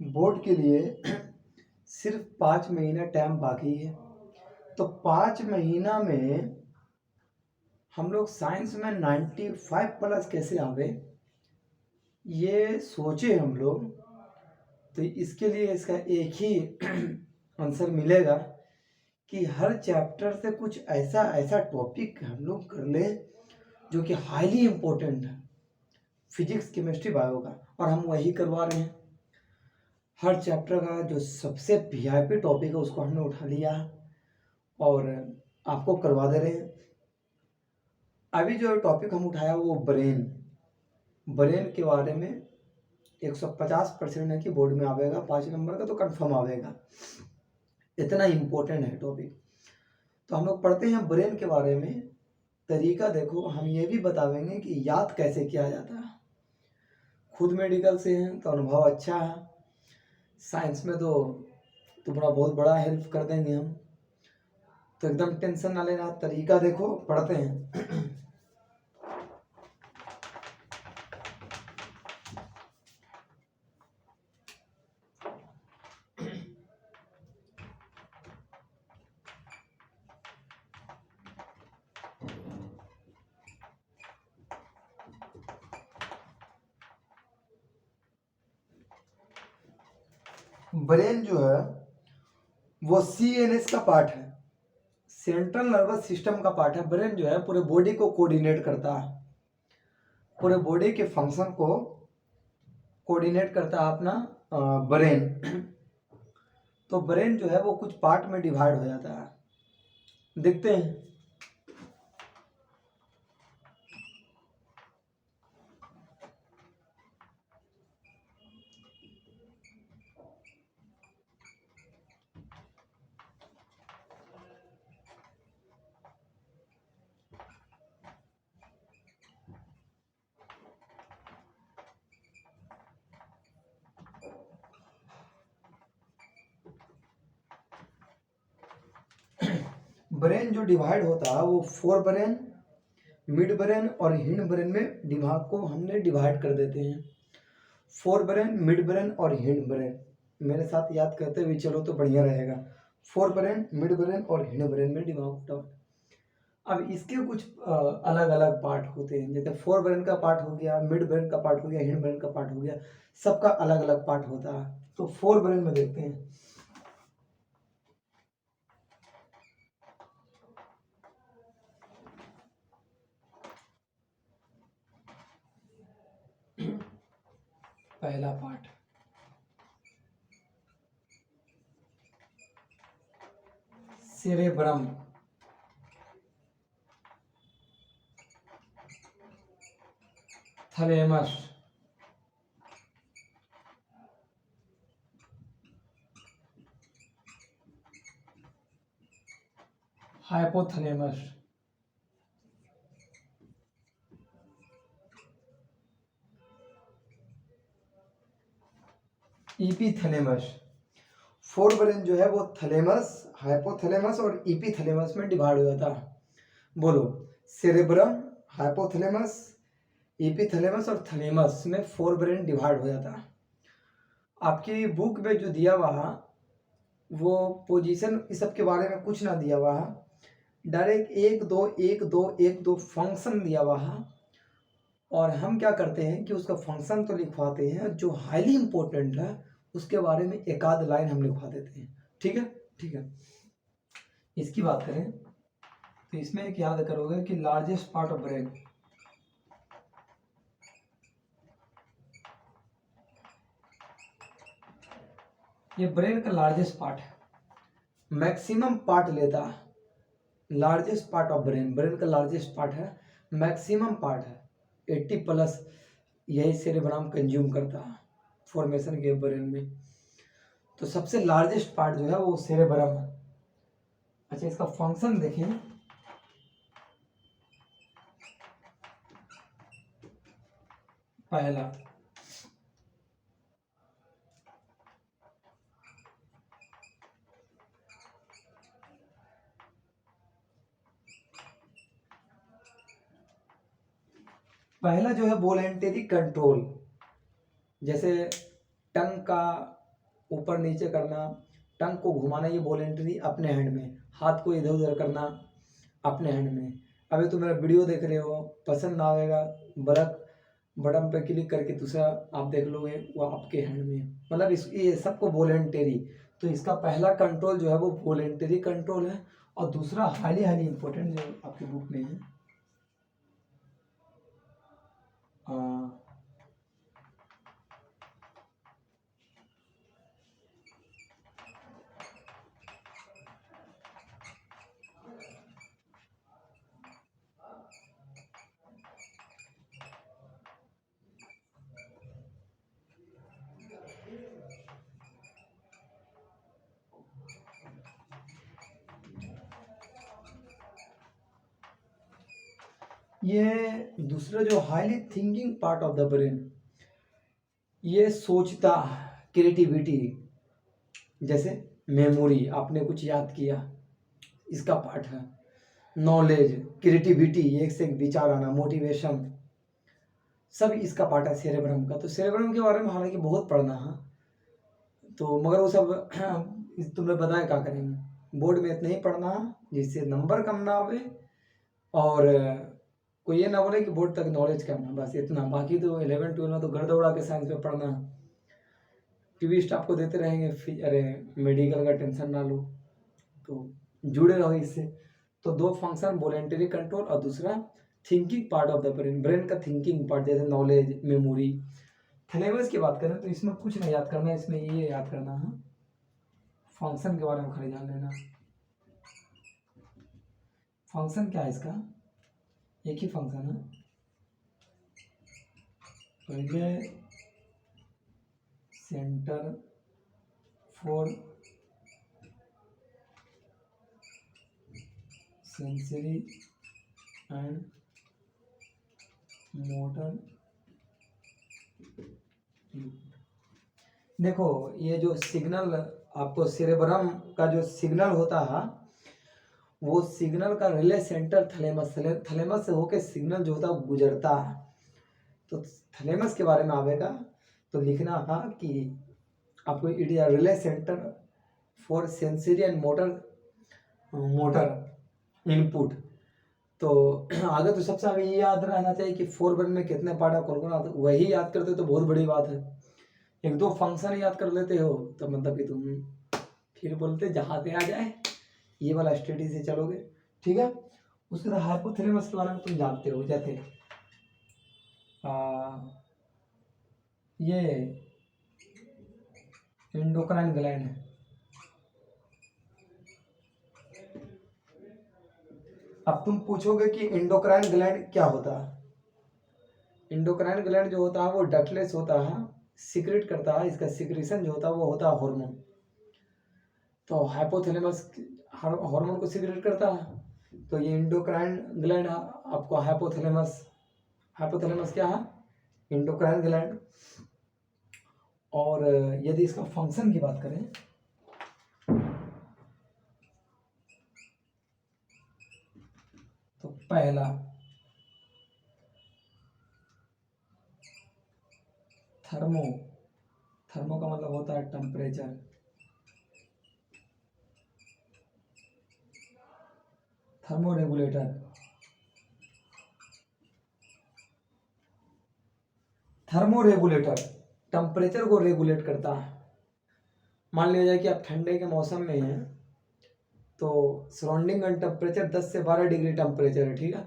Board के लिए सिर्फ 5 महीना टाइम बाकी है। तो 5 महीना में हम लोग साइंस में 95+ कैसे आवे, ये सोचे हम लोग। तो इसके लिए इसका एक ही आंसर मिलेगा कि हर चैप्टर से कुछ ऐसा ऐसा टॉपिक हम लोग कर लें जो कि हाईली इम्पोर्टेंट है, फिजिक्स केमिस्ट्री बायो का, और हम वही करवा रहे हैं। हर चैप्टर का जो सबसे वीआईपी टॉपिक है उसको हमने उठा लिया और आपको करवा दे रहे हैं। अभी जो टॉपिक हम उठाया वो ब्रेन के बारे में 150% है कि बोर्ड में आवेगा, 5 नंबर का तो कंफर्म आवेगा, इतना इम्पोर्टेंट है टॉपिक। तो हम लोग पढ़ते हैं ब्रेन के बारे में। तरीका देखो, हम ये भी बतावेंगे कि याद कैसे किया जाता है। खुद मेडिकल से हैं तो अनुभव अच्छा है, साइंस में तो तुम्हारा बहुत बड़ा हेल्प कर देंगे हम, तो एकदम टेंशन ना लेना। तरीका देखो, पढ़ते हैं। ब्रेन जो है वो CNS का पार्ट है, सेंट्रल नर्वस सिस्टम का पार्ट है। ब्रेन जो है पूरे बॉडी को कोऑर्डिनेट करता है, पूरे बॉडी के फंक्शन को कोऑर्डिनेट करता है अपना ब्रेन। तो ब्रेन जो है वो कुछ पार्ट में डिवाइड हो जाता है, देखते हैं। ब्रेन जो डिवाइड होता है वो फोर ब्रेन, मिड ब्रेन और हिंड ब्रेन में दिमाग को हमने डिवाइड कर देते हैं। फोर ब्रेन, मिड ब्रेन और हिंड ब्रेन, मेरे साथ याद करते हुए चलो तो बढ़िया रहेगा। फोर ब्रेन, मिड ब्रेन और हिंड ब्रेन में दिमाग को। अब इसके कुछ अलग अलग पार्ट होते हैं, जैसे फोर ब्रेन का पार्ट हो गया, मिड ब्रेन का पार्ट हो गया, हिंड ब्रेन का पार्ट हो गया, सबका अलग अलग पार्ट होता है। तो फोर ब्रेन में देखते हैं। पहला part cerebrum, thalamus, hypothalamus, epithalamus. Forebrain जो है वो थैलेमस, हाइपोथैलेमस और इपीथैलेमस में डिवाइड हो जाता है। बोलो, सेरेब्रम, हाइपोथैलेमस, इपीथैलेमस और थैलेमस में फोर ब्रेन डिवाइड हो जाता है। आपकी बुक में जो दिया हुआ है वो पोजीशन इस सब के बारे में कुछ ना दिया हुआ है, डायरेक्ट 1 2 फंक्शन दिया हुआ है। और हम क्या करते हैं कि उसका फंक्शन तो लिखवाते हैं, जो हाईली इंपॉर्टेंट है उसके बारे में एक आध लाइन हम लिखवा देते हैं। ठीक है, ठीक है। इसकी बात करें तो इसमें एक याद करोगे कि लार्जेस्ट पार्ट ऑफ ब्रेन, ये ब्रेन का लार्जेस्ट पार्ट है, मैक्सिमम पार्ट लेता है। Largest part of brain, brain का लार्जेस्ट पार्ट है, मैक्सिमम पार्ट है, 80+ यही सेरेब्रम कंज्यूम करता है फॉर्मेशन के ब्रेन में। तो सबसे लार्जेस्ट पार्ट जो है वो सेरेब्रम है। अच्छा, इसका फंक्शन देखें। पहला, पहला जो है वॉलेंटरी कंट्रोल, जैसे टंग का ऊपर नीचे करना, टंग को घुमाना, ये वॉलेंटरी अपने हैंड में, हाथ को इधर उधर करना अपने हैंड में। अभी तो मेरा वीडियो देख रहे हो, पसंद ना आएगा, बरक बटन पे क्लिक करके दूसरा आप देख लोगे, वो आपके हैंड में, मतलब इस ये सबको वॉलेंटरी। तो इसका पहला कंट्रोल जो है वो वॉलेंटरी कंट्रोल है, और दूसरा हाईली हाईली इंपॉर्टेंट जो आपकी बुक में है, ये दूसरा जो highly thinking part of the brain, ये सोचता, क्रिएटिविटी, जैसे मेमोरी, आपने कुछ याद किया, इसका पार्ट है। नॉलेज, क्रिएटिविटी, एक से एक विचार आना, मोटिवेशन, सब इसका पार्ट है सेरेब्रम का। तो सेरेब्रम के बारे में हालांकि बहुत पढ़ना है, तो मगर वो सब तुमने बताया क्या करेंगे, बोर्ड में इतना ही पढ़ना है जिससे नंबर कम ना आवे, और कोई ये ना बोले कि बोर्ड तक नॉलेज कम है, बस इतना। बाकी तो 11 12 में तो घर दौड़ा के साइंस में पढ़ना, ट्विस्ट आपको देते रहेंगे, अरे मेडिकल का टेंशन ना लो, तो जुड़े रहो इससे। तो दो फंक्शन, वॉलेंटरी कंट्रोल और दूसरा thinking part of the brain, brain का थिंकिंग पार्ट, जैसे नॉलेज, मेमोरी। थैलेमस की बात करें तो इसमें कुछ नहीं याद करना है, इसमें ये याद करना है, फंक्शन के बारे में खाली जान लेना। फंक्शन क्या है इसका, एक ही फंक्शन है, relay centre for sensory and motor. देखो ये जो सिग्नल आपको सेरेब्रम का जो सिग्नल होता है, वो सिग्नल का रिले सेंटर थैलेमस, थैलेमस से होके सिग्नल जो होता है गुजरता है। तो थैलेमस के बारे में आवेगा तो लिखना था कि आपको it is relay centre for sensory and motor input. तो आगे तो सबसे आगे ये याद रहना चाहिए कि 4 वन में कितने पार्ट है, कौन कौन, वही याद करते तो बहुत बड़ी बात है। एक दो फंक्शन याद कर लेते हो तो मतलब कि तुम फिर बोलते जहाँ पे आ जाए, ये वाला स्टडी से चलोगे, ठीक है। उसके बाद हाइपोथैलेमस के बारे में तुम जानते हो, जैसे ये एंडोक्राइन ग्लैंड है। अब तुम पूछोगे कि एंडोक्राइन ग्लैंड क्या होता है। एंडोक्राइन ग्लैंड जो होता है वो डक्टलेस होता है, सीक्रेट करता है, इसका सीक्रेशन जो होता है वो होता है हार्मोन। तो हाइपोथैलेमस हार्मोन को सीक्रेट करता है, तो ये एंडोक्राइन ग्लैंड आपको हाइपोथैलेमस, हाइपोथैलेमस क्या है, एंडोक्राइन ग्लैंड। और यदि इसका फंक्शन की बात करें तो पहला थर्मो, थर्मो का मतलब होता है temperature, thermo regulator, thermo regulator temperature को रेगुलेट करता है। मान लिया जाए कि आप ठंडे के मौसम में हैं, तो सराउंडिंग का टेम्परेचर 10 से 12 डिग्री टेम्परेचर है, ठीक है,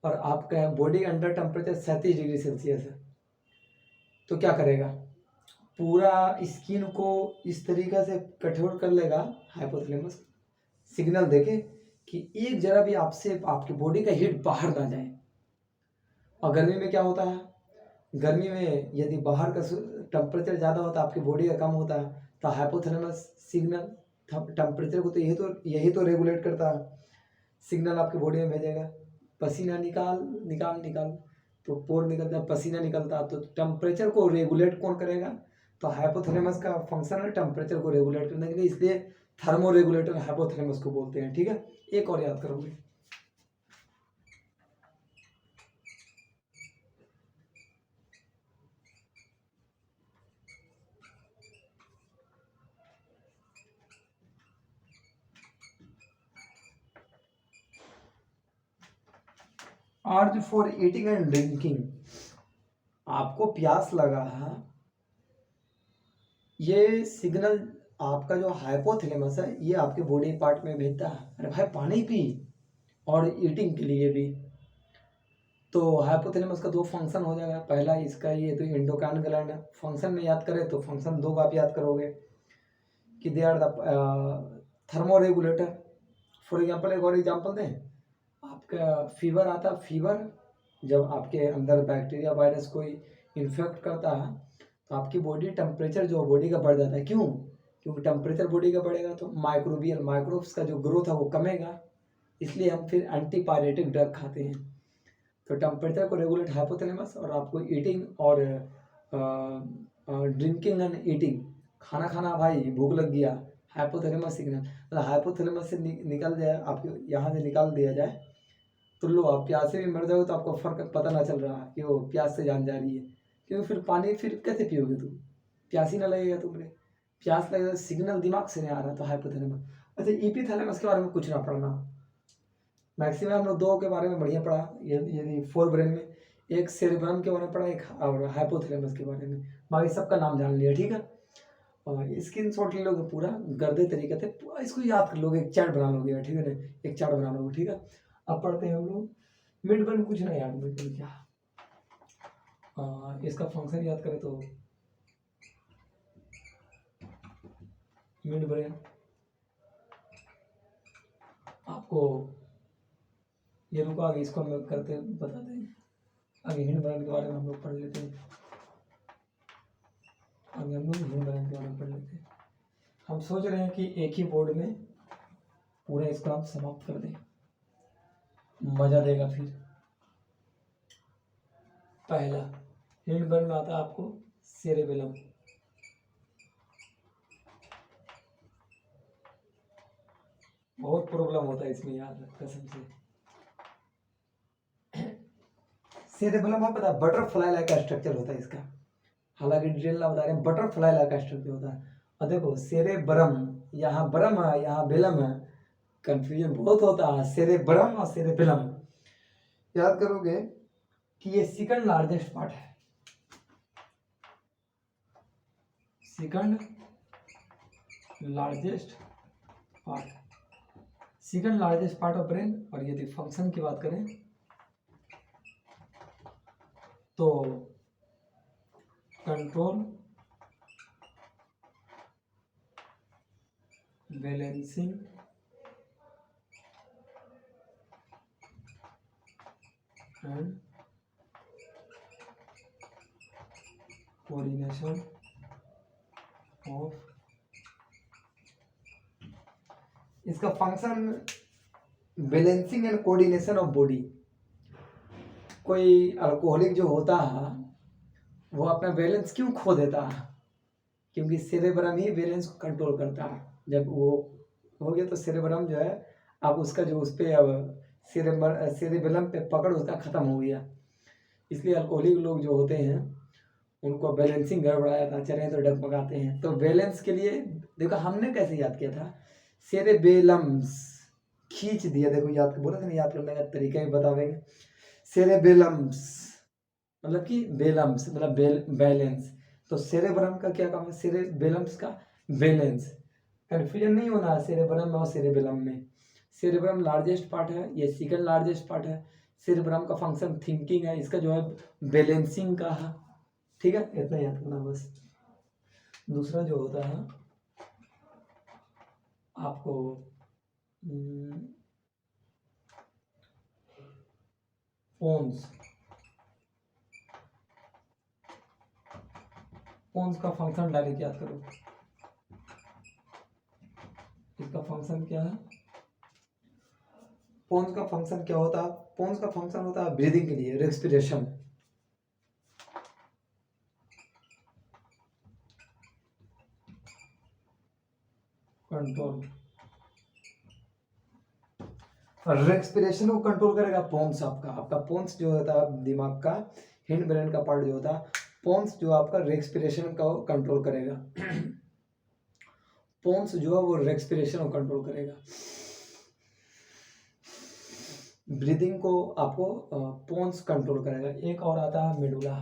और आपका बॉडी का अंडर टेम्परेचर 37 डिग्री सेल्सियस है, तो क्या करेगा, पूरा स्किन को इस तरीके से कठोर कर लेगा हाइपोथैलेमस, सिग्नल देके कि एक जरा भी आपसे आपकी बॉडी का हीट बाहर ना जाए। और गर्मी में क्या होता है, गर्मी में यदि बाहर का टेम्परेचर ज़्यादा होता है, आपकी बॉडी का कम होता है, तो हाइपोथैलेमस सिग्नल टेम्परेचर को तो यही तो रेगुलेट करता है, सिग्नल आपकी बॉडी में भेजेगा, पसीना निकाल निकाल निकाल, तो पोर निकलता है, पसीना निकलता है, तो टेम्परेचर को रेगुलेट कौन करेगा, तो हाइपोथैलेमस का फंक्शन है टेम्परेचर को रेगुलेट करने के लिए, इसलिए थर्मो रेगुलेटर हाइपोथैलेमस को बोलते हैं, ठीक है। एक और याद करोगे, urge for eating and drinking, आपको प्यास लगा है, ये सिग्नल आपका जो हाइपोथैलेमस है ये आपके बॉडी पार्ट में भेजता है, अरे भाई पानी पी, और ईटिंग के लिए भी। तो हाइपोथैलेमस का दो फंक्शन हो जाएगा, पहला इसका ये तो एंडोक्राइन ग्लैंड है, फंक्शन में याद करें तो फंक्शन दो आप याद करोगे कि they are the thermoregulator. For example एक और एग्जांपल दें, आपका फीवर आता है, फीवर जब आपके अंदर बैक्टीरिया वायरस कोई इन्फेक्ट करता है तो आपकी बॉडी टेम्परेचर जो बॉडी का बढ़ जाता है, क्यों? क्योंकि टेम्परेचर बॉडी का बढ़ेगा तो माइक्रोबियल माइक्रोब्स का जो ग्रोथ है वो कमेगा, इसलिए हम फिर एंटीपायरेटिक ड्रग खाते हैं। तो टेम्परेचर को रेगुलेट हाइपोथैलेमस, और आपको ईटिंग और ड्रिंकिंग एंड ईटिंग, खाना खाना भाई भूख लग गया, हाइपोथैलेमस सिग्नल, मतलब हाइपोथैलेमस से निकल जाए, आपको यहाँ से निकाल दिया जाए तो लो आप प्यासे भी मर जाओगे तो आपको फर्क पता ना चल रहा कि वो प्यास से जान जा रही है, क्योंकि फिर पानी फिर कैसे पियोगे तुम, प्यास ही ना लगेगा तुमने, प्यास लगेगा, सिग्नल दिमाग से नहीं आ रहा, तो हाइपोथैलेमस। अच्छा एपिथैलेमस के बारे में कुछ ना पढ़ना, मैक्सिमम हम लोग दो के बारे में बढ़िया पढ़ा, यदि फोर ब्रेन में, एक सेरेब्रम के बारे में पढ़ा, एक और हाइपोथैलेमस के बारे में, बाकी सबका नाम जान लिया, ठीक है। और स्क्रीन शॉट ले लोगे पूरा गरदे तरीके से, इसको याद कर लोगे, एक चार्ट बना लोगे, ठीक है ना, एक चार्ट बना लोगे, ठीक है। अब पढ़ते हैं हम लोग मिड ब्रेन, कुछ नहीं याद, मिड ब्रेन क्या, इसका फंक्शन याद करें तो मिड ब्रेन आपको ये रुको, आगे इसको हम करते बताते हैं, आगे हिंड ब्रेन के बारे में हम लोग पढ़ लेते हैं, आगे हम लोग हिंड ब्रेन के बारे में पढ़ लेते हैं। हम सोच रहे हैं कि एक ही बोर्ड में पूरा इसको आप समाप्त कर दें, मजा देगा फिर। पहला हिंड ब्रेन में आता है आपको सेरेबेलम, बहुत प्रॉब्लम होता है इसमें याद कसम से। सेरेबेलम आप पता है बटरफ्लाई लाइक स्ट्रक्चर होता है इसका, हालांकि डिटेल ना बता रहे हैं, बटरफ्लाई लाइक स्ट्रक्चर होता है। और देखो सेरेब्रम, यहाँ ब्रम है यहाँ बेलम है, कंफ्यूजन बहुत होता है, सेरेब्रम और सेरेबेलम याद करोगे कि ये सेकंड लार्जेस्ट पार्ट है, second largest part, second largest part of brain. और यदि फंक्शन की बात करें तो control, balancing and coordination of, इसका function balancing and coordination of body. कोई अल्कोहलिक जो होता है वो अपना बैलेंस क्यों खो देता है, क्योंकि सेरेब्रम ही बैलेंस को कंट्रोल करता है, जब वो हो गया तो सेरेब्रम जो है अब उसका जो उस पर अब सेरेबेलम पे पकड़ उसका ख़त्म हो गया, इसलिए अल्कोहलिक लोग जो होते हैं उनको बैलेंसिंग गड़बड़ा जाता है, चले तो डगमगाते हैं। तो बैलेंस के लिए देखो हमने कैसे याद किया था, सेरेबेलम्स खींच दिया, देखो याद बोला था ना, याद करने का तरीका भी बतावेंगे। सेरेबेलम्स मतलब कि बेलम्स मतलब बैलेंस, तो सेरेब्रम का क्या काम है, सेरेबेलम्स का बैलेंस, कन्फ्यूजन नहीं होना सेरेब्रम और सेरेबेलम में। सेरेब्रम लार्जेस्ट पार्ट है, ये सेकंड लार्जेस्ट पार्ट है, सेरेब्रम का फंक्शन थिंकिंग है, इसका जो है बैलेंसिंग का है, ठीक है, इतना याद करना बस। दूसरा जो होता है आपको पोन्स, पोन्स का फंक्शन डायरेक्ट याद करो, इसका फंक्शन क्या है, पोन्स का फंक्शन क्या होता है, पोन्स का फंक्शन होता है ब्रीदिंग के लिए, रेस्पिरेशन, कंट्रोल, रेस्पिरेशन को कंट्रोल करेगा पोन्स। आपका पोन्स जो होता है दिमाग का हिंड ब्रेन का पार्ट जो होता है, पोन्स जो आपका रेस्पिरेशन का कंट्रोल करेगा पोन्स जो है वो रेस्पिरेशन को कंट्रोल करेगा। ब्रीदिंग को आपको पोन्स कंट्रोल करेगा। एक और आता है मेडुला,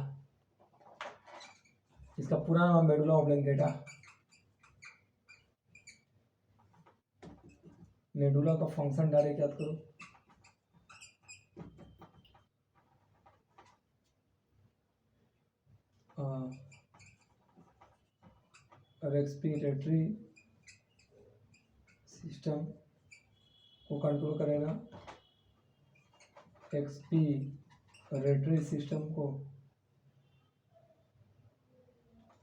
इसका पूरा नाम मेडुला ऑब्लिंगेटा। मेडुला का फंक्शन डायरेक्ट याद करो। रेस्पिरेटरी सिस्टम को कंट्रोल करेगा, एक्सपीरेटरी सिस्टम को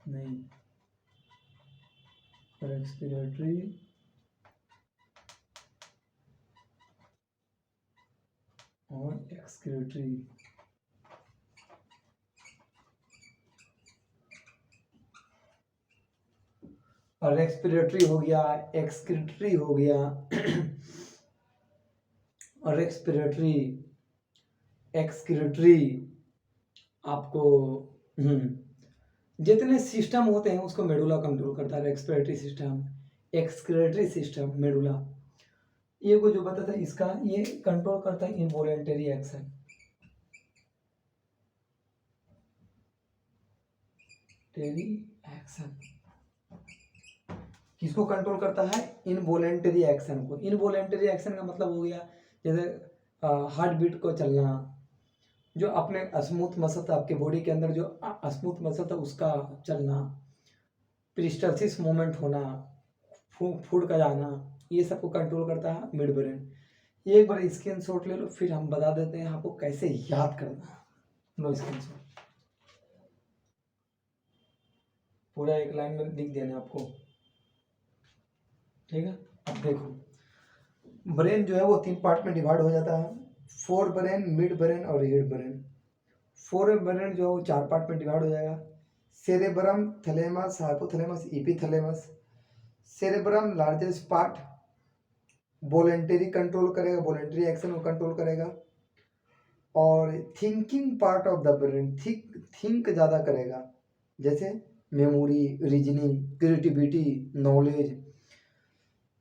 नहीं, रेस्पिरेटरी और एक्सक्रीटरी। और एक्सपिरेटरी हो गया, एक्सक्रीटरी हो गया और रेस्पिरेटरी, एक्सक्रीटरी आपको जितने सिस्टम होते हैं उसको मेडुला कंट्रोल करता है। Respiratory system, excretory system, medulla. ये को जो बताता है इसका, ये कंट्रोल करता है इनवॉलेंटरी एक्शन। किसको कंट्रोल करता है? इनवॉलेंटरी एक्शन को। इनवॉलेंटरी एक्शन का मतलब हो गया जैसे हार्ट बीट को चलना, जो अपने स्मूथ मसल था आपके बॉडी के अंदर, जो स्मूथ मसल था उसका चलना, पेरिस्टल्सिस मूवमेंट होना, फूड का जाना, ये सबको कंट्रोल करता है मिड ब्रेन। एक बार स्क्रीनशॉट ले लो, फिर हम बता देते हैं आपको कैसे याद करना। लो स्क्रीनशॉट, पूरा एक लाइन में लिख देना आपको, ठीक है। अब देखो, ब्रेन जो है वो 3 पार्ट में डिवाइड हो जाता है, फोर ब्रेन, मिड ब्रेन और हेड ब्रेन। फोर ब्रेन जो है वो 4 पार्ट में डिवाइड हो जाएगा, cerebrum, thalamus, hypothalamus, epithalamus. Cerebrum largest part, voluntary control करेगा, वॉलेंटरी एक्शन को कंट्रोल करेगा। और thinking part of the brain, think ज़्यादा करेगा, जैसे memory, reasoning, creativity, knowledge.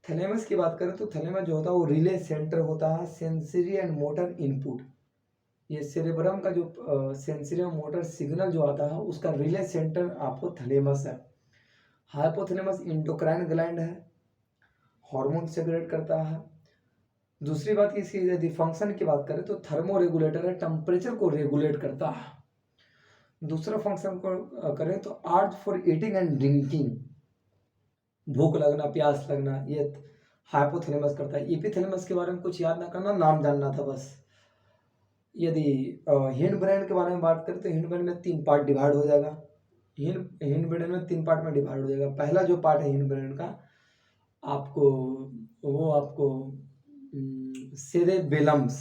Thalamus की बात करें तो थैलेमस जो होता है वो रिले सेंटर होता है, सेंसरी एंड मोटर इनपुट। ये सेरेब्रम का जो सेंसरी और मोटर सिग्नल जो आता है उसका रिले सेंटर आपको थैलेमस है। हाइपोथैलेमस इंडोक्राइन ग्लैंड है, हार्मोन सेक्रेट करता है। दूसरी बात की इसकी यदि फंक्शन की बात करें तो थर्मो रेगुलेटर है, टेम्परेचर को रेगुलेट करता है। दूसरा फंक्शन को करें तो art for eating and drinking, भूख लगना, प्यास लगना, ये हाइपोथैलेमस करता है। एपिथैलेमस के बारे में कुछ याद ना करना, नाम जानना था बस। यदि हिंड ब्रेन के बारे में बात करें तो हिंड ब्रेन में 3 पार्ट डिवाइड हो जाएगा। हिंड ब्रेन में 3 पार्ट में डिवाइड हो जाएगा। पहला जो पार्ट है हिंड ब्रेन का आपको, वो आपको सेरेबेलम्स।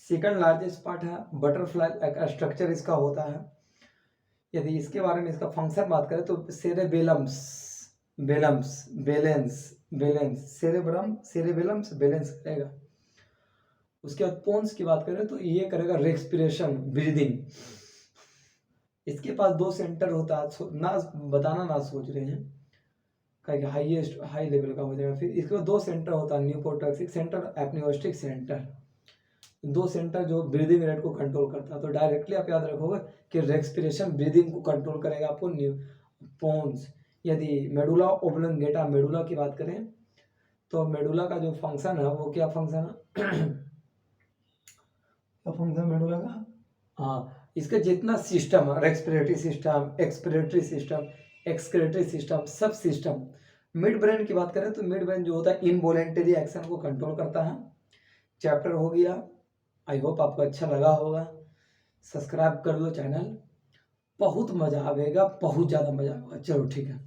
सेकंड लार्जेस्ट पार्ट है, बटरफ्लाई का स्ट्रक्चर इसका होता है। यदि इसके बारे में इसका फंक्शन बात करें तो सेरेबेलम्स, बेलम्स, बैलेंस, बैलेंस, सेरेबेलम्स बैलेंस करेगा। उसके बाद पोन्स की बात करें तो ये करेगा रेस्पिरेशन, ब्रीदिंग। इसके पास 2 सेंटर होता है, ना बताना ना सोच रहे हैं, हाईएस्ट हाई लेवल का हो जाएगा। फिर इसके बाद 2 सेंटर होता है, न्यूकोटॉक्सिक सेंटर, एप्नियोस्टिक सेंटर। 2 सेंटर जो ब्रीदिंग रेट को कंट्रोल करता है। तो डायरेक्टली आप याद रखोगे कि रेस्पिरेशन ब्रीदिंग को कंट्रोल करेगा आपको पोन्स। यदि मेडुला ओब्लंगेटा, मेडुला की बात करें तो मेडुला का जो फंक्शन है वो क्या फंक्शन है क्या फंक्शन मेडुला का? हाँ, इसका जितना सिस्टम है, respiratory system, expiratory system, excretory system, सब सिस्टम। मिड ब्रेन की बात करें तो मिड ब्रेन जो होता है इनवॉलेंटरी एक्शन को कंट्रोल करता है। चैप्टर हो गया, आई होप आपको अच्छा लगा होगा। सब्सक्राइब कर लो चैनल, बहुत मजा आएगा, बहुत ज़्यादा मजा आएगा। चलो ठीक है।